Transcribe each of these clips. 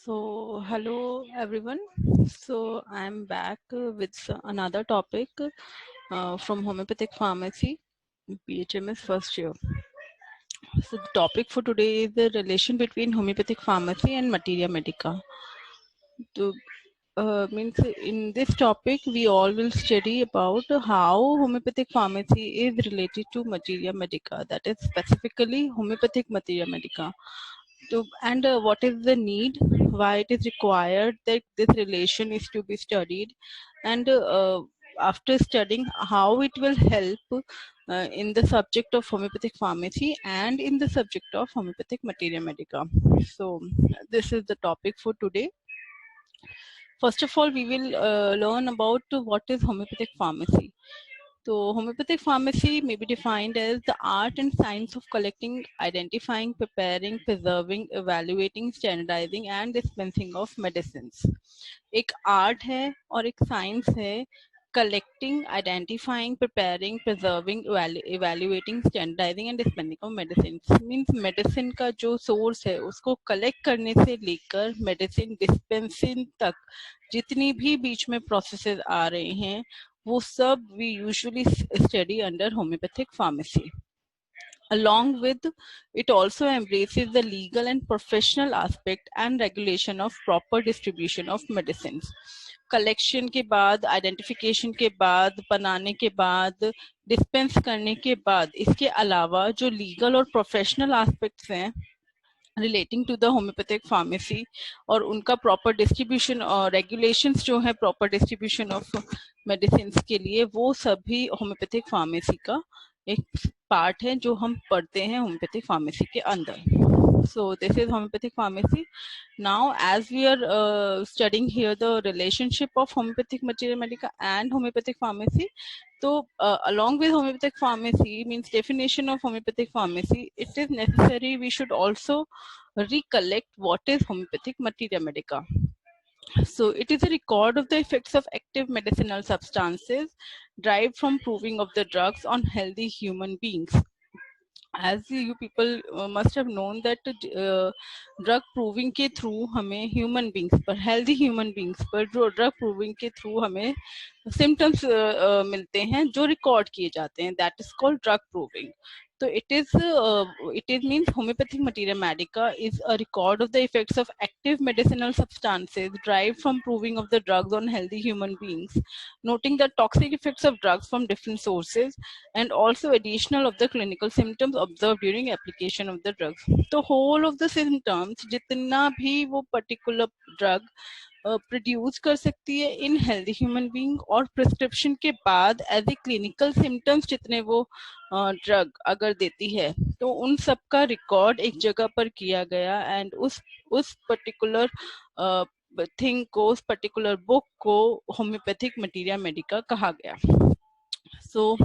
Hello everyone. I'm back with another topic from homeopathic pharmacy, BHMS first year. So, the topic for today is the relation between homeopathic pharmacy and materia medica. To means in this topic, we all will study about how homeopathic pharmacy is related to materia medica, that is specifically homeopathic materia medica. And what is the need, why it is required that this relation is to be studied, and after studying how it will help in the subject of homeopathic pharmacy and in the subject of homeopathic materia medica. So this is the topic for today. First of all, we will learn about what is homeopathic pharmacy. So, homeopathic pharmacy may be defined as the art and science of collecting, identifying, preparing, preserving, evaluating, standardizing and dispensing of medicines. एक art है और एक science है collecting, identifying, preparing, preserving, evaluating, standardizing and dispensing of medicines. Means medicine का जो source है उसको collect करने से लेकर medicine dispensing तक जितनी भी बीच में processes आ रहे हैं वो सब we usually study under homeopathic pharmacy. Along with it also embraces the legal and professional aspect and regulation of proper distribution of medicines. Collection के बाद, आइडेंटिफिकेशन के बाद, बनाने के बाद, डिस्पेंस करने के बाद, इसके अलावा जो लीगल और प्रोफेशनल एस्पेक्ट्स हैं relating to the homoeopathic pharmacy और उनका प्रॉपर डिस्ट्रीब्यूशन और रेगुलेशंस जो है प्रॉपर डिस्ट्रीब्यूशन ऑफ मेडिसिन के लिए, वो सभी होम्योपैथिक फार्मेसी का एक पार्ट है जो हम पढ़ते हैं होम्योपैथिक फार्मेसी के अंदर. So this is homeopathic pharmacy. Now as we are studying here the relationship of homeopathic materia medica and homeopathic pharmacy, so along with homeopathic pharmacy means definition of homeopathic pharmacy, it is necessary we should also recollect what is homeopathic materia medica. So it is a record of the effects of active medicinal substances derived from proving of the drugs on healthy human beings. As you people must have known that drug proving के through हमें human beings पर, healthy human beings पर जो drug proving के through हमें symptoms मिलते हैं जो रिकॉर्ड किए जाते हैं, that is called drug proving. So it is means homeopathic materia medica is a record of the effects of active medicinal substances derived from proving of the drugs on healthy human beings, noting the toxic effects of drugs from different sources and also additional of the clinical symptoms observed during application of the drugs. The whole of the symptoms जितना भी वो particular drug produce कर सकती है इन healthy human being और prescription के बाद as a clinical symptoms जितने वो ड्रग अगर देती है तो उन सब का रिकॉर्ड एक जगह पर किया गया एंड उस पर्टिकुलर थिंग को, उस पर्टिकुलर बुक को होम्योपैथिक मटीरिया मेडिका कहा गया. सो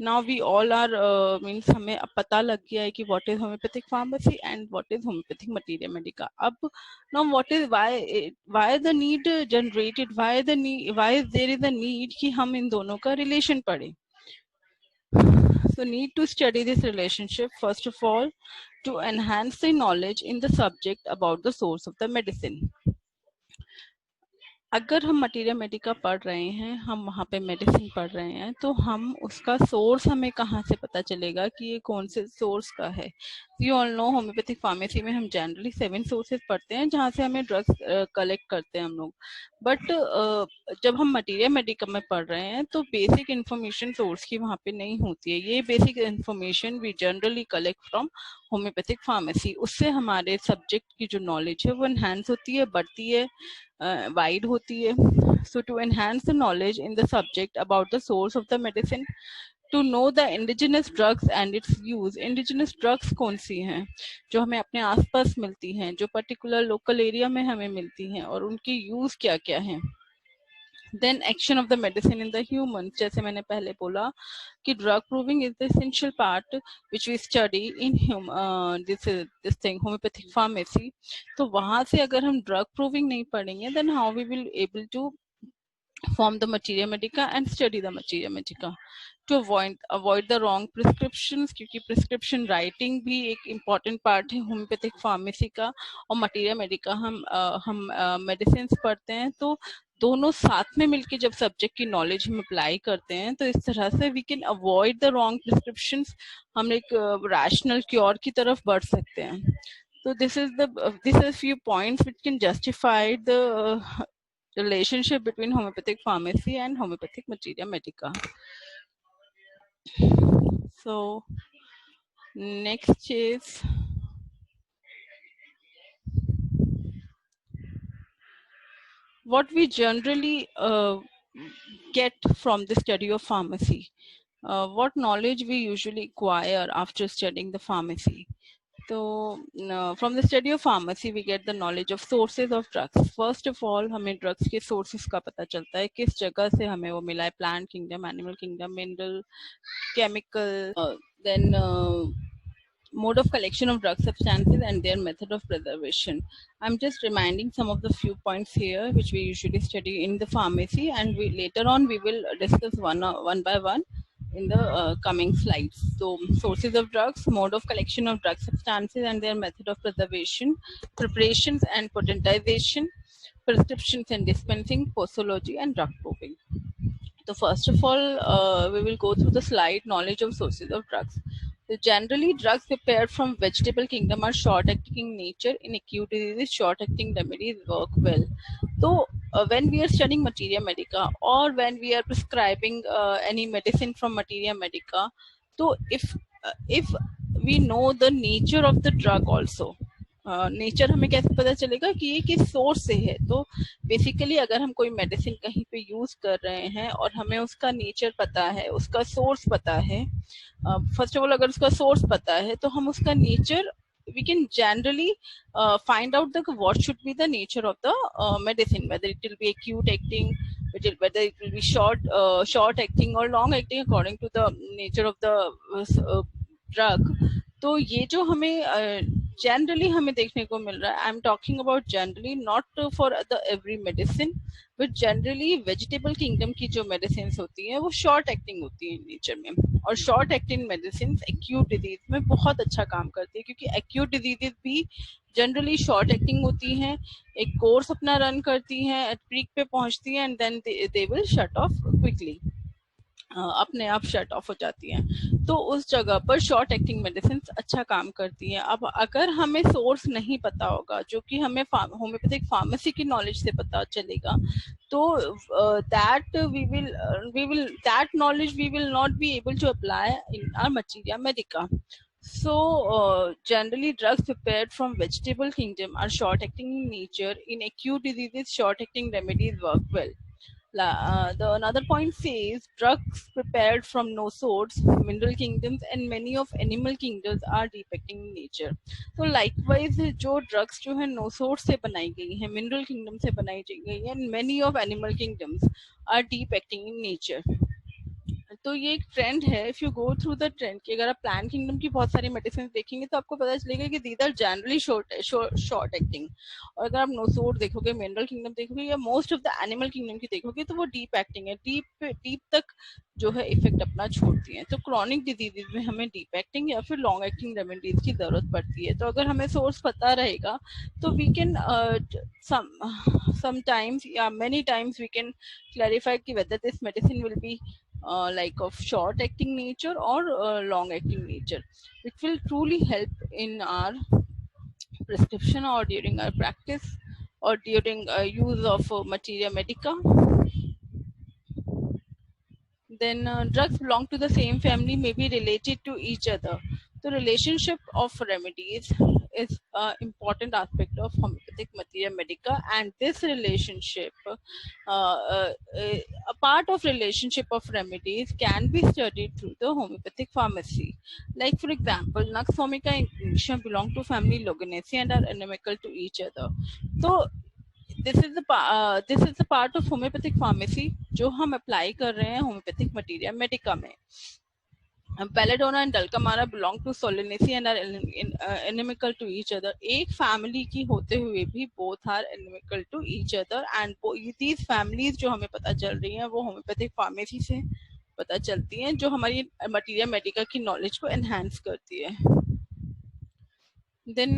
now we all are means हमें अब पता लग गया है कि what is homeopathic pharmacy and what is homeopathic materia medica. अब now what is why the need generated, why there is a need कि हम इन दोनों का relation पढ़ें. So need to study this relationship first of all to enhance the knowledge in the subject about the source of the medicine. अगर हम materia Medica पढ़ रहे हैं, हम वहाँ पे मेडिसिन पढ़ रहे हैं, तो हम उसका सोर्स हमें कहाँ से पता चलेगा कि ये कौन से सोर्स का है. You all know homeopathic pharmacy में हम जनरली 7 सोर्सेज पढ़ते हैं जहाँ से हमें ड्रग्स कलेक्ट करते हैं हम लोग. बट जब हम मटीरिया मेडिका में पढ़ रहे हैं तो बेसिक इन्फॉर्मेशन सोर्स की वहाँ पे नहीं होती है. ये basic information we generally collect from homoeopathic pharmacy. उससे हमारे सब्जेक्ट की जो नॉलेज है वो एनहांस होती है, बढ़ती है, wide होती है. So to enhance the knowledge in the subject about the source of the medicine, to know the indigenous drugs and its use. indigenous drugs कौन सी हैं जो हमें अपने आसपास मिलती हैं, जो पर्टिकुलर लोकल एरिया में हमें मिलती हैं और उनकी यूज क्या क्या है. Then action of the medicine in the human, जैसे मैंने पहले बोला कि drug proving is the essential part which we study in this thing homeopathic pharmacy. तो वहाँ से अगर हम drug proving नहीं पढ़ेंगे then how we will able to form the materia medica and study the materia medica. To avoid the wrong prescriptions, क्योंकि prescription writing भी एक इम्पॉर्टेंट पार्ट है होम्योपैथिक फार्मेसी का। और मटीरिया मेडिका हम मेडिसिन पढ़ते हैं, तो दोनों साथ में मिलके जब सब्जेक्ट की नॉलेज हम अप्लाई करते हैं, तो इस तरह से we can avoid the wrong prescriptions, हम एक रैशनल क्योर की तरफ बढ़ सकते हैं। So this is few points which can justify the relationship between homeopathic pharmacy and homeopathic materia medica. So next is what we generally get from the study of pharmacy. What knowledge we usually acquire after studying the pharmacy. So from the study of pharmacy we get the knowledge of sources of drugs. First of all, हमें drugs के sources का पता चलता है, किस जगह से हमें वो मिला है, plant kingdom, animal kingdom, mineral, chemical, then mode of collection of drug substances and their method of preservation. I'm just reminding some of the few points here which we usually study in the pharmacy, and we later on we will discuss one by one in the coming slides. So sources of drugs, mode of collection of drug substances and their method of preservation, preparations and potentization, prescriptions and dispensing, posology and drug proving. So first of all, we will go through the slide knowledge of sources of drugs. So generally, drugs prepared from vegetable kingdom are short-acting in nature. In acute diseases, short-acting remedies work well. So when we are studying materia medica or when we are prescribing any medicine from materia medica, so if we know the nature of the drug also, nature हमें कैसे पता चलेगा कि ये किस source से है। तो बेसिकली अगर हम कोई मेडिसिन कहीं पे यूज कर रहे हैं और हमें उसका नेचर पता है, उसका सोर्स पता है, फर्स्ट ऑफ ऑल अगर उसका सोर्स पता है तो हम उसका nature we can generally find out the what should be the nature of the medicine, whether it will be acute acting, whether it will be short acting or long acting according to the nature of the drug. तो ये जो हमें generally हमें देखने को मिल रहा है, I am talking about generally, not for the every medicine, but generally vegetable kingdom की जो मेडिसिन होती हैं वो शॉर्ट एक्टिंग होती है नेचर में, और short acting medicine acute disease में बहुत अच्छा काम करती है, क्योंकि एक्यूट डिजीजेस भी जनरली शॉर्ट एक्टिंग होती हैं, एक कोर्स अपना रन करती हैं, पीक पे पहुंचती हैं and then they will shut off quickly, अपने आप शट ऑफ हो जाती हैं। तो उस जगह पर शॉर्ट एक्टिंग मेडिसिन अच्छा काम करती हैं। अब अगर हमें सोर्स नहीं पता होगा, जो कि हमें होम्योपैथिक फार्मेसी की नॉलेज से पता चलेगा, तो that that knowledge we will not be able to apply in our materia medica. So generally drugs prepared from vegetable kingdom are short acting in nature. In acute diseases, short acting remedies work well. The another point says drugs prepared from no source, mineral kingdoms and many of animal kingdoms are deep acting in nature. तो likewise जो drugs जो है no source से बनाई गई है, mineral kingdom से बनाई गई है, and many of animal kingdoms are deep acting in nature. तो ये एक ट्रेंड है, if you go through the trend कि अगर आप प्लांट किंगडम की बहुत सारी मेडिसिन देखेंगे तो आपको पता चलेगा कि these are generally short acting, और अगर आप नोसोड देखोगे, मिनरल किंगडम देखोगे या most of the animal kingdom की देखोगे तो वो डीप एक्टिंग है, डीप तक जो है इफेक्ट अपना छोड़ती है। तो क्रॉनिक डिजीजेज में हमें डीप एक्टिंग या फिर लॉन्ग एक्टिंग रेमेडीज की जरूरत पड़ती है। तो अगर हमें सोर्स पता रहेगा तो we can sometimes many times we can clarify कि whether this medicine will be like of short acting nature or long acting nature, which will truly help in our prescription or during our practice or during use of materia medica. Then drugs belong to the same family may be related to each other. The relationship of remedies is an important aspect of homeopathic materia medica, and this relationship, a part of relationship of remedies can be studied through the homeopathic pharmacy. Like for example, Nux vomica and Echinacea belong to family Loganaceae and are inimical to each other. So this is the part of homeopathic pharmacy जो हम apply कर रहे हैं homeopathic materia Medica में. Belladonna and Dulcamara belong to Solanaceae and are inimical to each other. एक family की होते हुए भी both are inimical to each other, and these families जो हमें पता चल रही हैं वो होम्योपैथिक फार्मेसी से पता चलती हैं जो हमारी मटीरिया मेडिका की नॉलेज को एनहांस करती है. Then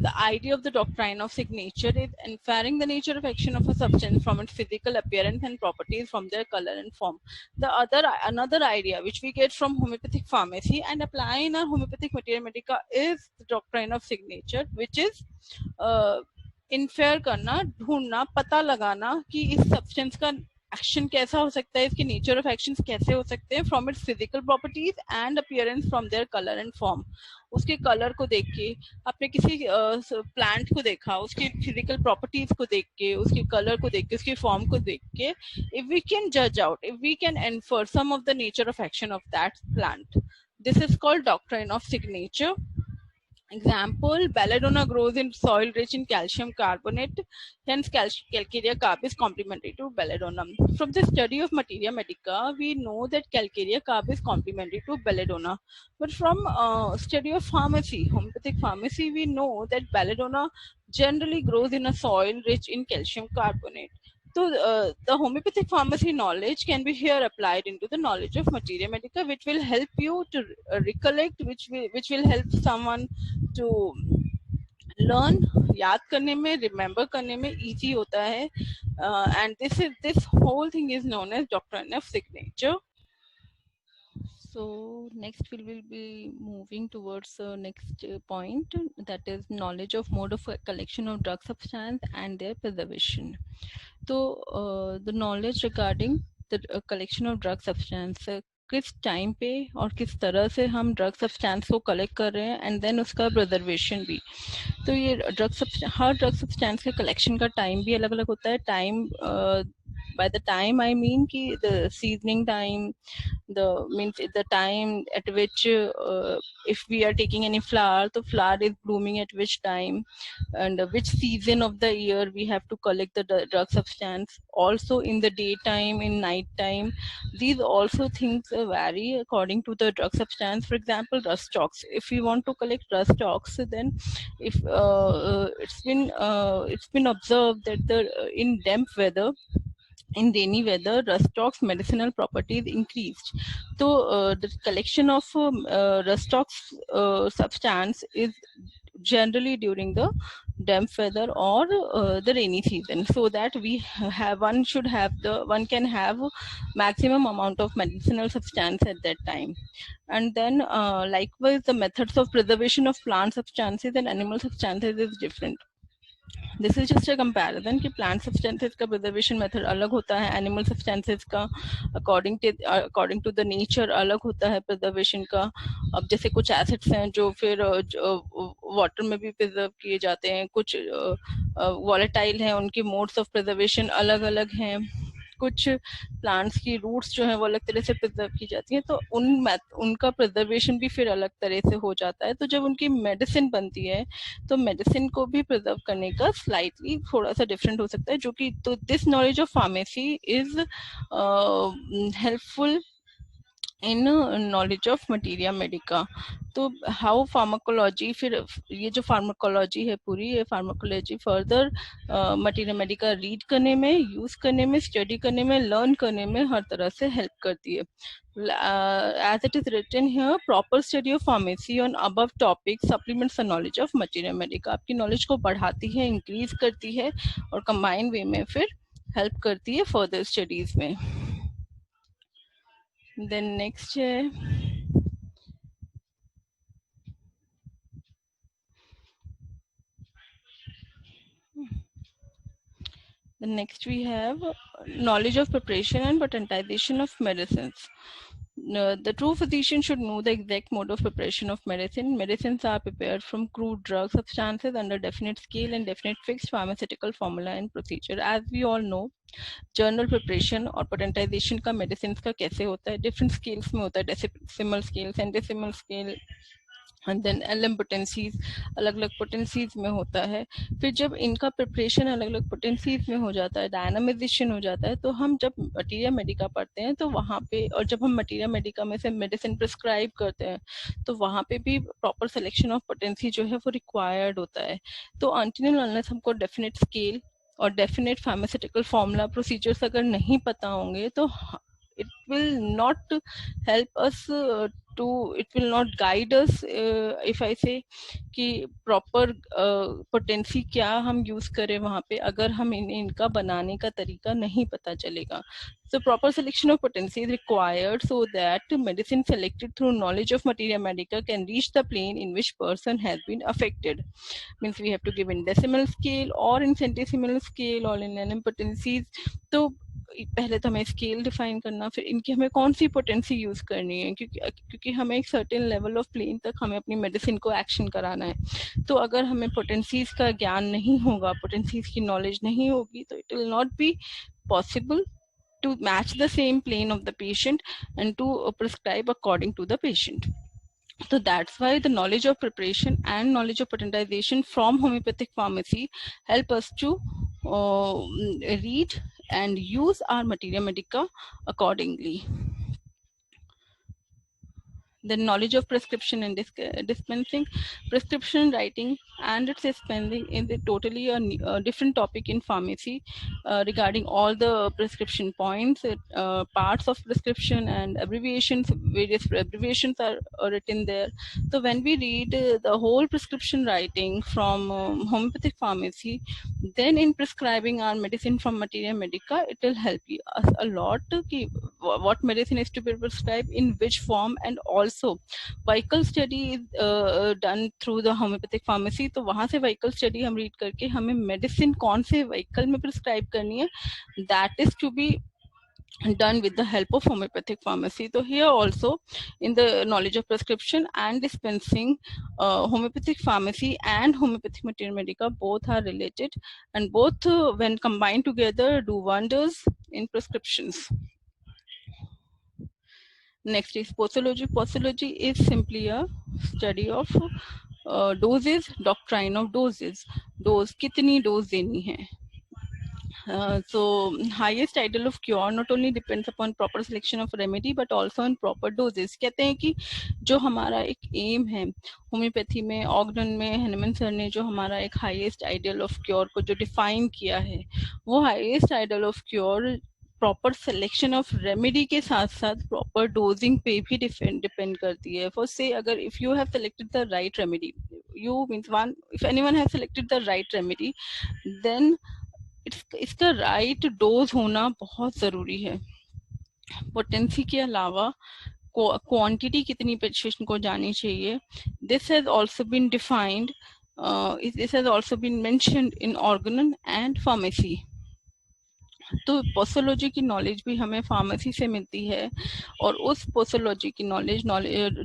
the idea of the doctrine of signature is inferring the nature of action of a substance from its physical appearance and properties from their color and form. Another idea which we get from homeopathic pharmacy and apply in our homeopathic materia medica is the doctrine of signature, which is infer करना, ढूंढना, पता लगाना कि इस substance का action कैसा हो सकता है, इसके नेचर ऑफ एक्शंस कैसे हो सकते हैं from its physical properties and appearance from their colour and form. उसके कलर को देख के, आपने किसी प्लांट को देखा, उसकी फिजिकल प्रॉपर्टीज को देख के, उसके कलर को देख के, उसके फॉर्म को देख के, इफ वी कैन जज out, if we can infer some of the nature of action of that plant, this is called doctrine of signature. Example, belladonna grows in soil rich in calcium carbonate, hence calcarea carb is complementary to belladonna. From the study of materia medica, we know that calcarea carb is complementary to belladonna. But from study of pharmacy, homeopathic pharmacy, we know that belladonna generally grows in a soil rich in calcium carbonate. So the homeopathic pharmacy knowledge can be here applied into the knowledge of materia medica, which will help you to recollect, which will help someone to learn, याद करने में, remember करने में easy होता है, and this whole thing is known as doctrine of signature. So next we will be moving towards the next point, that is knowledge of mode of collection of drug substance and their preservation. So the knowledge regarding the collection of drug substance, किस time पे और किस तरह से हम drug substance को collect कर रहे हैं, एंड देन उसका प्रिजर्वेशन भी. तो ये हर ड्रग सब्सटेंस के कलेक्शन का टाइम भी अलग अलग होता है. Time by the time I mean ki the seasoning time, the time at which if we are taking any flower, the flower is blooming at which time, and which season of the year we have to collect the drug substance. Also in the daytime, in night time, these also things vary according to the drug substance. For example, rust stalks, if we want to collect rust stalks, then if it's been observed that in damp weather, in rainy weather, rust stalks medicinal properties increased. So the collection of rust stalks substance is generally during the damp weather or the rainy season, so that one can have maximum amount of medicinal substance at that time. And then likewise, the methods of preservation of plant substances and animal substances is different. This is just a comparison कि plant substances का preservation method अलग होता है, animal substances का according to the nature अलग होता है preservation का. अब जैसे कुछ acids हैं जो फिर water में भी preserve किए जाते हैं, कुछ volatile हैं, उनके modes of preservation अलग अलग हैं, कुछ प्लांट्स की रूट्स जो है वो अलग तरह से प्रिजर्व की जाती हैं, तो उनका प्रिजर्वेशन भी फिर अलग तरह से हो जाता है. तो जब उनकी मेडिसिन बनती है तो मेडिसिन को भी प्रिजर्व करने का स्लाइटली थोड़ा सा डिफरेंट हो सकता है, जो कि तो this knowledge of pharmacy is helpful in knowledge of materia Medica. तो हाउ फार्माकोलॉजी, फिर ये जो फार्माकोलॉजी है पूरी, ये pharmacology further materia Medica read करने में, यूज करने में, स्टडी करने में, लर्न करने में हर तरह से हेल्प करती है. As it is written here, proper study of pharmacy on above topic supplements the knowledge of materia medica. आपकी नॉलेज को बढ़ाती है, इंक्रीज करती है और कंबाइन वे में फिर हेल्प करती है फर्दर स्टडीज में. Then next we have knowledge of preparation and potentization of medicines. The true physician should know the exact mode of preparation of medicine. Medicines are prepared from crude drug substances under definite scale and definite fixed pharmaceutical formula and procedure. As we all know, journal preparation और potentization का medicines का कैसे होता है, different scales में होता है, decimal scale, centesimal scale, and then LM potencies अलग अलग potencies में होता है. फिर जब इनका preparation अलग अलग potencies में हो जाता है, dynamization हो जाता है, तो हम जब materia medica पढ़ते हैं तो वहाँ पे, और जब हम materia medica में से medicine prescribe करते हैं तो वहाँ पे भी proper selection of potency जो है वो required होता है. तो until and unless हमको definite scale और definite pharmaceutical formula procedures अगर नहीं पता होंगे तो it will not help us it will not guide us if I say कि proper potency क्या हम use करें वहाँ पे, अगर हम इनका बनाने का तरीका नहीं पता चलेगा. So proper selection of potency is required so that medicine selected through knowledge of materia medica can reach the plane in which person has been affected. Means we have to give in decimal scale or in centesimal scale or in nm potencies. तो पहले तो हमें scale define करना, फिर इनकी हमें कौन सी potency use करनी है, क्योंकि हमें एक सर्टेन लेवल ऑफ प्लेन तक हमें अपनी मेडिसिन को एक्शन कराना है. तो अगर हमें पोटेंसीज का ज्ञान नहीं होगा, पोटेंसीज की नॉलेज नहीं होगी, तो it will not be possible to match the same plane of the patient and to prescribe according to the patient. So that's why the knowledge of preparation and knowledge of potentization from homeopathic pharmacy help us to read and use our materia medica accordingly. The knowledge of prescription and dispensing, prescription writing and its dispensing is totally a different topic in pharmacy regarding all the prescription points, parts of prescription and abbreviations. Various abbreviations are written there. So when we read the whole prescription writing from homeopathic pharmacy, then in prescribing our medicine from materia medica, it will help us a lot to keep what medicine is to be prescribed in which form, and also vehicle study is done through the homeopathic pharmacy. तो वहाँ से vehicle study हम read करके हमें medicine कौन से vehicle में prescribe करनी है, that is to be done with the help of homeopathic pharmacy. So here also in the knowledge of prescription and dispensing, homeopathic pharmacy and homeopathic materia medica both are related, and both when combined together do wonders in prescriptions. Next is posology. Posology is simply a study of doses, doctrine of doses. Dose कितनी dose देनी है. So highest ideal of cure not only depends upon proper selection of remedy but also on proper doses. कहते हैं कि जो हमारा एक M है होम्योपैथी में, ऑगडन में हेनमन सर ने जो हमारा एक हाईएस्ट आइडियल ऑफ क्योर को जो डिफाइन किया है, वो highest ideal of cure proper selection of remedy के साथ साथ प्रॉपर डोजिंग पे भी डिपेंड करती है. फॉर से अगर if you have selected the right remedy, you means one if anyone has selected the right remedy, then इसका राइट डोज होना बहुत जरूरी है. पोटेंसी के अलावा क्वांटिटी कितनी पेशेंट को जानी चाहिए, this has also been defined, this has also been mentioned in Organon and pharmacy. तो पोसोलॉजी की नॉलेज भी हमें फार्मेसी से मिलती है, और उस पोसोलॉजी की नॉलेज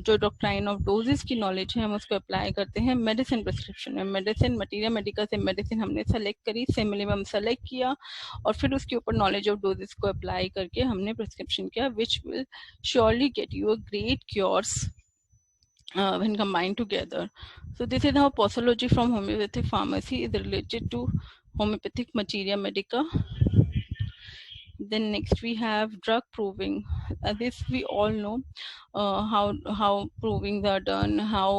जो डॉक्ट्राइन ऑफ डोजेस की नॉलेज है हम उसको अप्लाई करते हैं मेडिसिन प्रिस्क्रिप्शन में. मेडिसिन मटीरिया मेडिका से मेडिसिन हमने सेलेक्ट करी, सिमिलिमम सेलेक्ट किया, और फिर उसके ऊपर नॉलेज ऑफ डोजेस को अप्लाई करके हमने प्रिस्क्रिप्शन किया, which will surely get you a great cures when combined together. So this is how posology from homeopathic pharmacy is related to homeopathic materia medica. Then next we have drug proving. This we all know how provings are done, how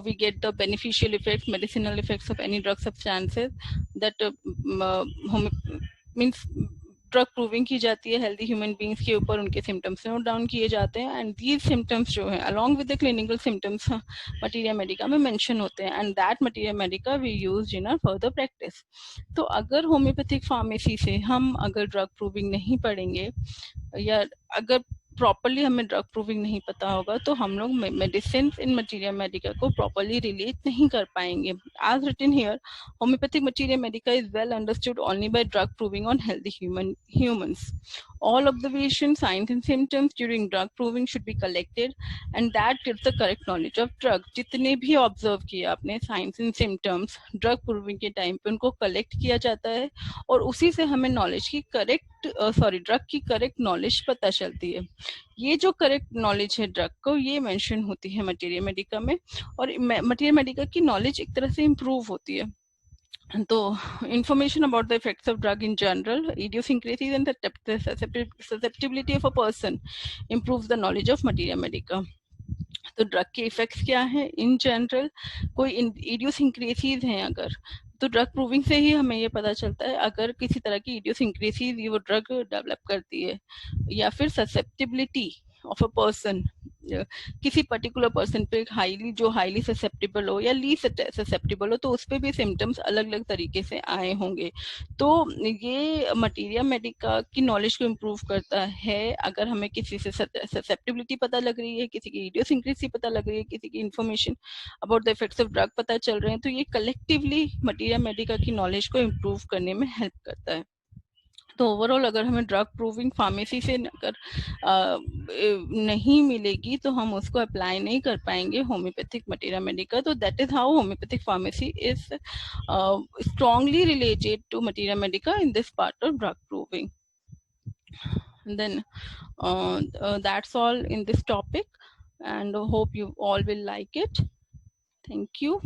we get the beneficial effects, medicinal effects of any drug substances. That means drug proving की जाती है healthy human beings के ऊपर, उनके symptoms note down किए जाते हैं, and these symptoms जो है along with the clinical symptoms materia medica में मेंशन होते हैं, and that materia medica we use in our further practice. तो अगर होम्योपैथिक फार्मेसी से हम अगर ड्रग प्रूविंग नहीं पढ़ेंगे, या अगर प्रॉपरली हमें ड्रग प्रूविंग नहीं पता होगा, तो हम लोग मेडिसिन इन मटीरिया मेडिका को प्रॉपरली रिलेट नहीं कर पाएंगे. As written here, homoeopathic materia medica is well understood only by drug proving on healthy humans. All observations, signs and symptoms during drug proving should be collected, and that gives the correct knowledge of drug. जितने भी observe किया आपने science and symptoms drug proving के time पे उनको collect किया जाता है, और उसी से हमें नॉलेज की ड्रग की करेक्ट नॉलेज पता चलती है. ये जो करेक्ट नॉलेज है ड्रग को, ये मेंशन होती है मटीरिया मेडिका में, और मटीरिया मेडिका की नॉलेज एक तरह से इम्प्रूव होती है. So information about the effects of drug in general, idiosyncrasies and the susceptibility of a person improves the knowledge of materia medica. तो ड्रग के इफेक्ट्स क्या हैं इन जनरल, कोई इडियोसिंक्रेसीज हैं अगर, तो ड्रग प्रूविंग से ही हमें ये पता चलता है अगर किसी तरह की इडियोसिंक्रेसी वो ड्रग डेवलप करती है, या फिर ससेप्टिबिलिटी ऑफ अ पर्सन, किसी पर्टिकुलर पर्सन पे हाईली ससेप्टेबल हो या ली ससेप्टेबल हो, तो उस पर भी सिम्टम्स अलग अलग तरीके से आए होंगे। तो ये मटीरिया मेडिका की नॉलेज को इम्प्रूव करता है। अगर हमें किसी से ससेप्टेबिलिटी पता लग रही है, किसी की इडियोसिंक्रेसी पता लग रही है, किसी की information about the effects of drug पता चल रहे हैं, तो ये कलेक्टिवली मटीरिया मेडिका की नॉलेज को इम्प्रूव करने में हेल्प करता है। तो ओवरऑल अगर हमें ड्रग प्रूविंग फार्मेसी से अगर नहीं मिलेगी तो हम उसको अप्लाई नहीं कर पाएंगे होम्योपैथिक मटीरिया मेडिका। तो that is how homeopathic pharmacy is strongly related to materia medica in this part of drug proving. And then that's all in this topic, and hope you all will like it. Thank you.